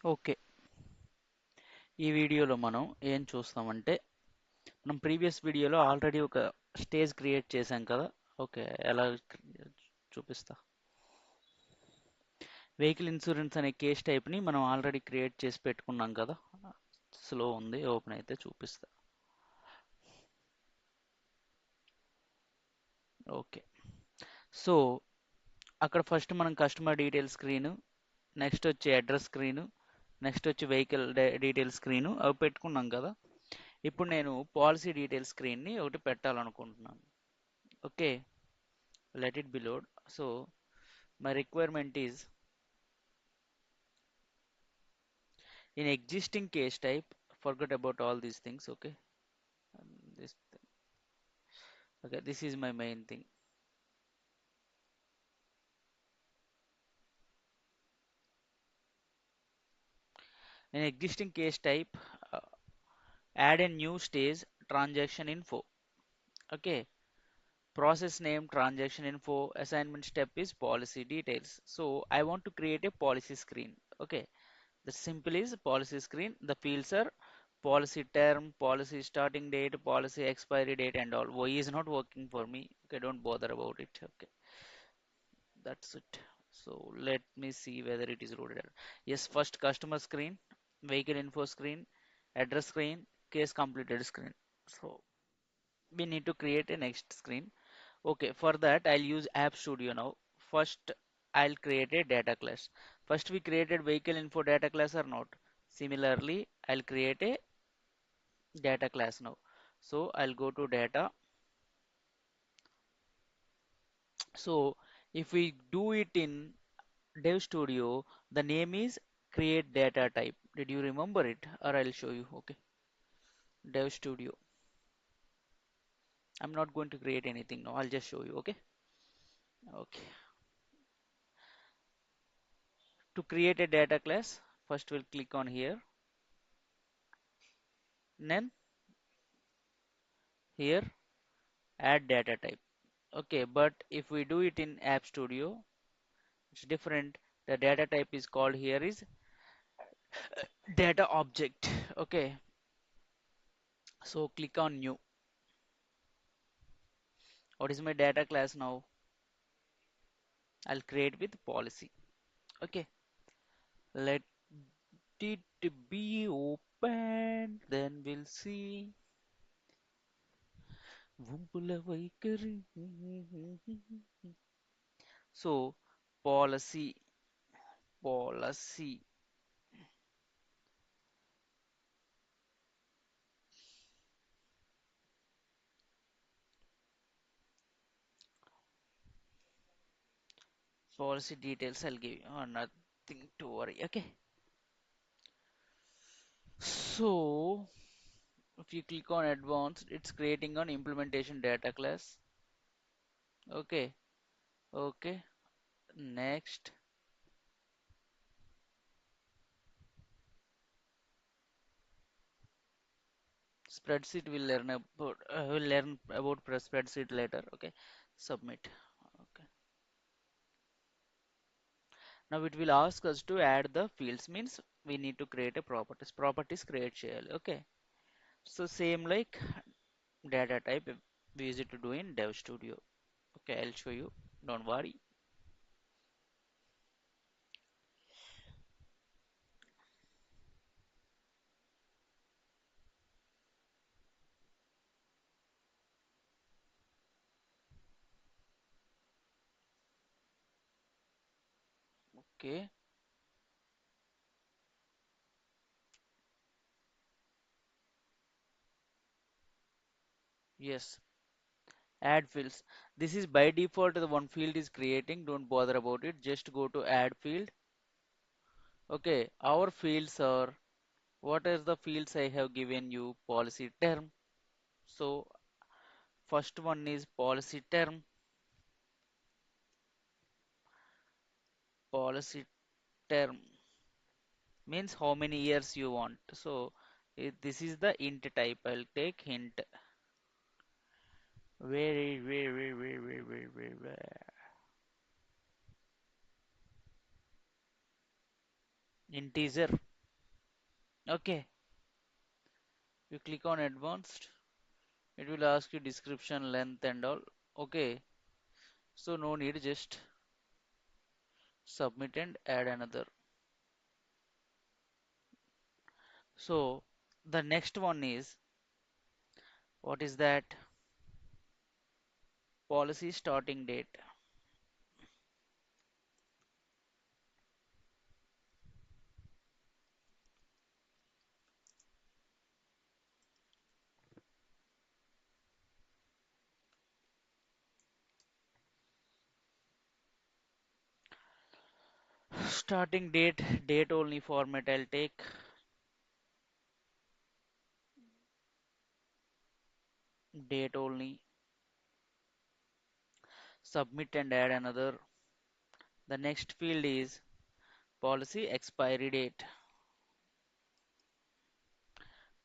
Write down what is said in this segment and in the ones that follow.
Okay. ఈ వీడియోలో మనం ఏం చూస్తామంటే, మనం ప్రీవియస్ వీడియోలో ఆల్రెడీ ఒక స్టేజ్ క్రియేట్ చేశాం కదా. ఓకే, ఎలా చూపిస్తా. వెహికల్ ఇన్సూరెన్స్ అనే కేస్ టైప్ని మనం ఆల్రెడీ క్రియేట్ చేసి పెట్టుకున్నాం కదా. స్లో ఉంది, ఓపెన్ అయితే చూపిస్తా. ఓకే, సో అక్కడ ఫస్ట్ మనం కస్టమర్ డీటెయిల్ స్క్రీను, నెక్స్ట్ వచ్చి అడ్రస్ స్క్రీను, నెక్స్ట్ వచ్చి వెహికల్ డీటెయిల్ స్క్రీను అవి పెట్టుకున్నాం కదా. ఇప్పుడు నేను పాలసీ డీటెయిల్ స్క్రీన్ని ఒకటి పెట్టాలనుకుంటున్నాను. Okay, let it be load. So my requirement is in existing case type, forget about all these things. Okay, this okay, this is my main thing. In existing case type, uh, add a new stage, transaction info. Okay, process name, transaction info, assignment step is policy details. So I want to create a policy screen. Okay, the simple is policy screen. The fields are policy term, policy starting date, policy expiry date, and all. Y is not working for me. Okay, don't bother about it. Okay, that's it. So let me see whether it is loaded. Yes, first customer screen, vehicle info screen, address screen, case completed screen. So we need to create a next screen. Okay, for that I'll use App Studio now. First, I'll create a data class. First, we created vehicle info data class or not. Similarly, I'll create a data class now. So I'll go to data. So if we do it in Dev Studio, the name is create data type. Did you remember it? Or I'll show you. Okay, Dev Studio. I'm not going to create anything now. I'll just show you. Okay. Okay. To create a data class, first we'll click on here. Then here add data type. Okay, but if we do it in App Studio, it's different. The data type is called here is data object. Okay, so click on new. What is my data class now? I'll create with policy. Okay, let it be open, then we'll see. Vumpula vaikari. So policy, policy details I'll give you. Oh, nothing to worry. Okay, so if you click on advanced, it's creating an implementation data class. Okay, okay. Next, spreadsheet we'll learn about spreadsheet later. Okay, submit. Okay. Now it will ask us to add the fields, means we need to create a properties create చేయాలి. Okay, so same like data type we used to do in Dev Studio. Okay, I'll show you, don't worry. Okay, yes, add fields. This is by default the one field is creating, don't bother about it, just go to add field. Okay, our fields are, what are the fields I have given you? Policy term. So first one is policy term. Policy term means how many years you want. So this is the int type. I'll take hint. Where? Integer. Okay, you click on advanced, it will ask you description, length and all. Okay, so no need, just submit and add another. So the next one is, what is that? Policy starting date. Starting date, date only format I'll take. Date only. Submit and add another. The next field is policy expiry date.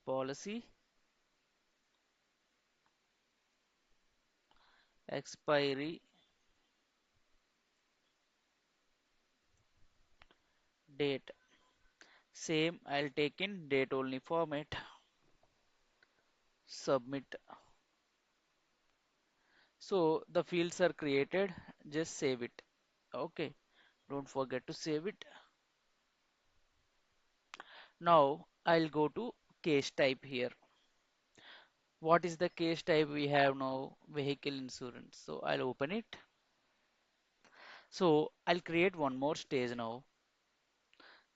Policy expiry date. Same, I'll take in date only format. Submit. So the fields are created, just save it. Okay, don't forget to save it. Now I'll go to case type here. What is the case type we have now? Vehicle insurance. So I'll open it. So I'll create one more stage now.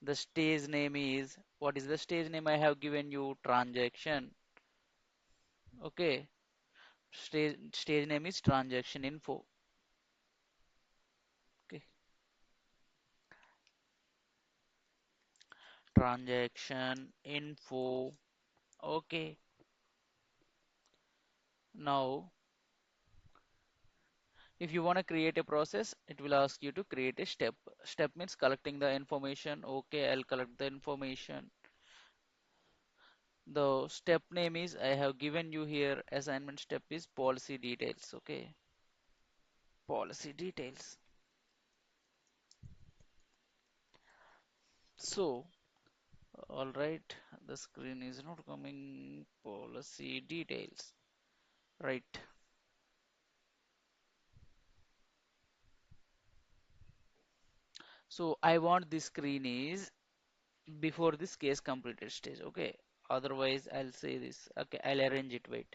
The stage name is, what is the stage name I have given you? Transaction. Okay. Stage name is transaction info. Okay. Transaction info. Okay. Now, if you want to create a process, it will ask you to create a step. Step means collecting the information. Okay, I'll collect the information. The step name is, I have given you here, assignment step is policy details. Okay. Policy details. So, all right, the screen is not coming. Policy details. Right. So I want this screen is before this case completed stage. Okay. Otherwise, I'll say this. Okay, I'll arrange it. Wait.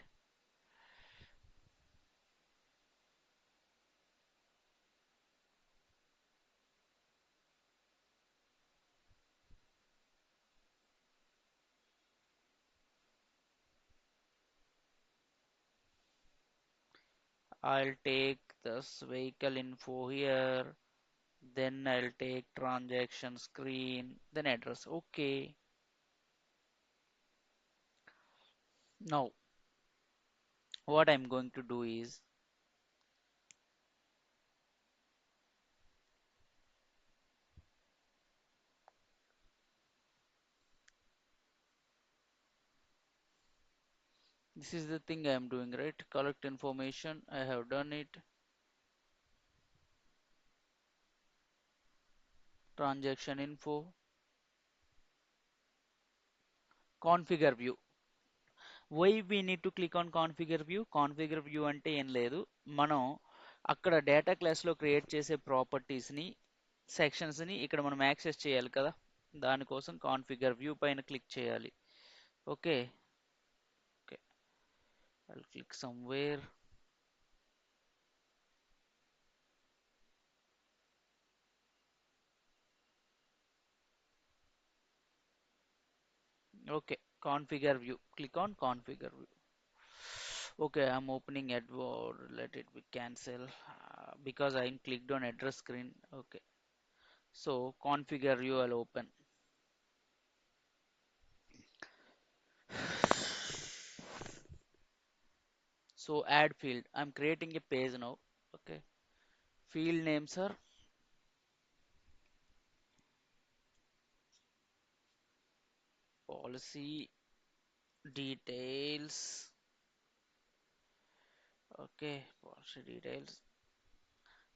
I'll take this vehicle info here. Then I'll take transaction screen. Then address. Okay. Now, what I'm going to do is, this is the thing I'm doing, right? Collect information. I have done it. Transaction info. Configure view. Why we need to click on configure view అంటే ఏం లేదు, మనం అక్కడ data క్లాస్లో create చేసే ప్రాపర్టీస్ని, సెక్షన్స్ని ఇక్కడ మనం access చేయాలి కదా, దానికోసం కాన్ఫిగర్ వ్యూ పైన క్లిక్ చేయాలి. Okay. Okay, I click somewhere. Okay, configure view, click on configure view. Okay, I'm opening Edward. Let it be cancel because I clicked on address screen. Okay, so configure view I'll open. So add field. I'm creating a page now. Okay. Field names are policy details. Okay, policy details.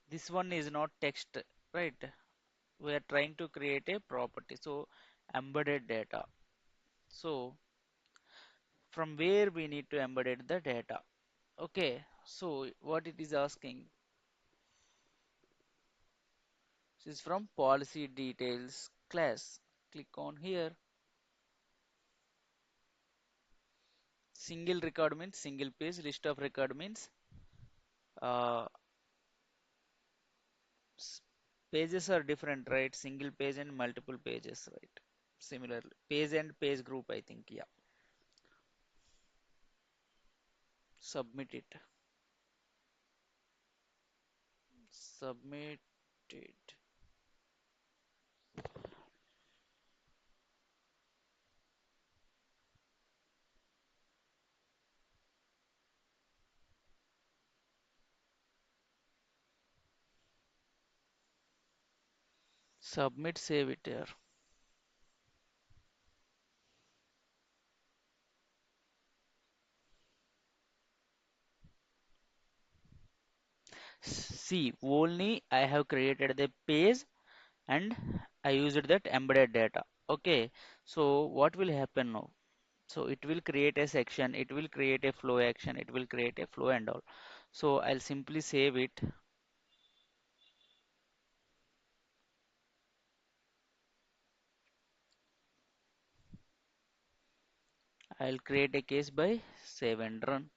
This one is not text, right? We are trying to create a property. So embedded data. So from where we need to embed the data. Okay, so what it is asking, this is from policy details class. Click on here. Single record means single page, list of record means uh, s- pages are different, right? Single page and multiple pages, right? Similarly, page and page group, I think, yeah. Submit it. Submit it. Submit, save it here. See, only I have created the page and I used that embedded data. Okay, so what will happen now? So it will create a section, it will create a flow action, it will create a flow and all. So I'll simply save it. I'll create a case by save and run.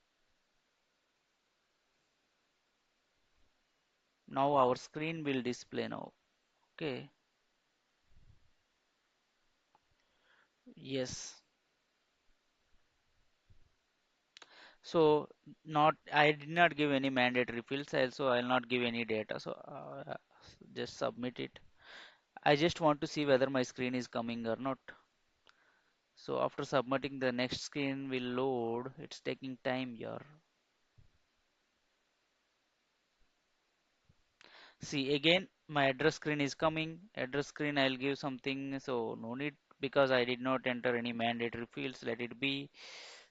Now our screen will display now. Okay, yes. So not I did not give any mandatory fields, also I'll not give any data. So just submit it. I just want to see whether my screen is coming or not. So after submitting, the next screen will load. It's taking time here. See again, my address screen is coming. Address screen I'll give something. So no need because I did not enter any mandatory fields. Let it be.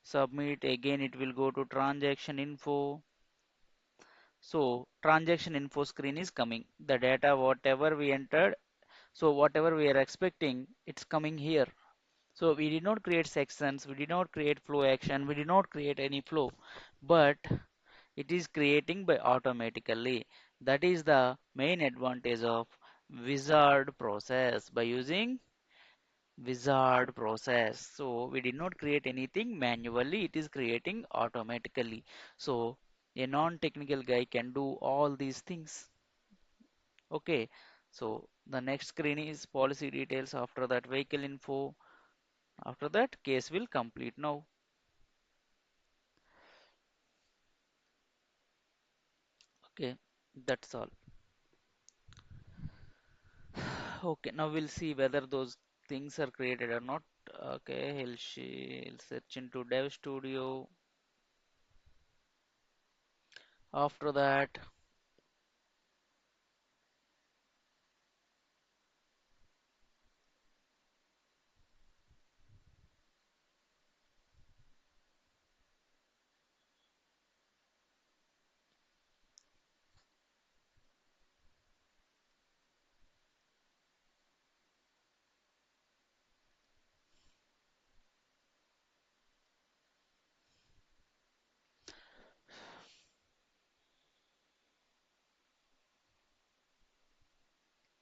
Submit. Again it will go to transaction info. So transaction info screen is coming. The data whatever we entered. So whatever we are expecting, it's coming here. So we did not create sections, we did not create flow action, we did not create any flow, but it is creating by automatically. That is the main advantage of wizard process by using wizard process. So we did not create anything manually, it is creating automatically. So a non-technical guy can do all these things. Okay. So the next screen is policy details. After that, vehicle info. After that, case will complete now. Okay, that's all. Okay, now we'll see whether those things are created or not. Okay, he'll search into Dev Studio. After that,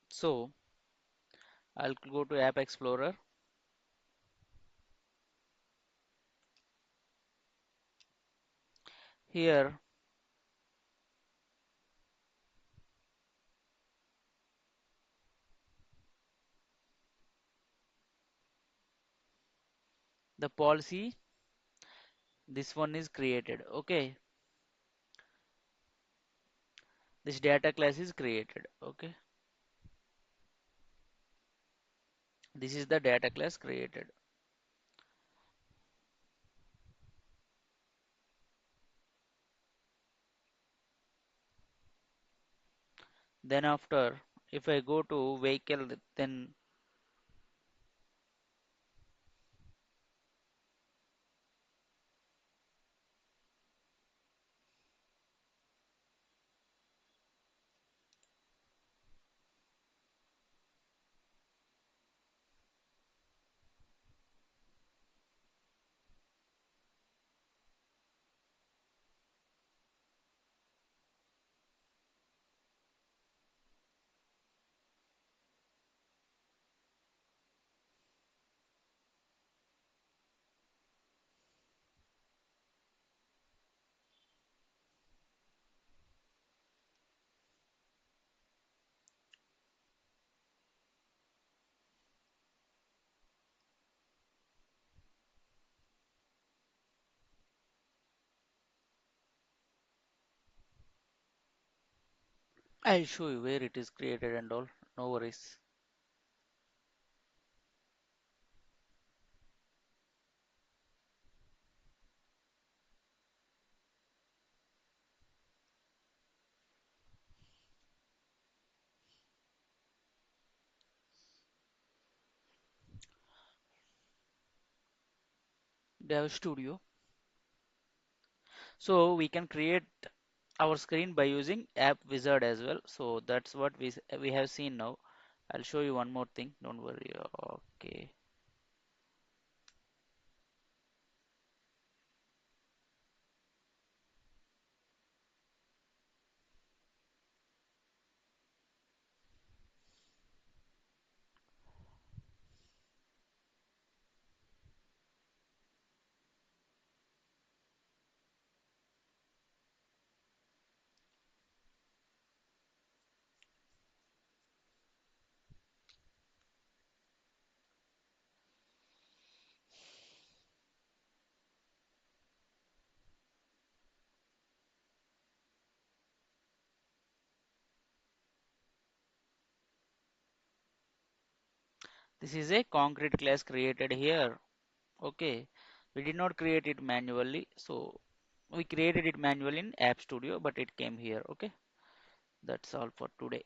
so I'll go to App Explorer. Here, the policy, this one is created. Okay, this data class is created. Okay, this is the data class created. Then after, if I go to vehicle, then I'll show you where it is created and all. No worries. Dev Studio. So we can create our screen by using app wizard as well. So that's what we have seen now. I'll show you one more thing. Don't worry. Okay. This is a concrete class created here. Okay. We did not create it manually. So we created it manually in App Studio, but it came here. Okay. That's all for today.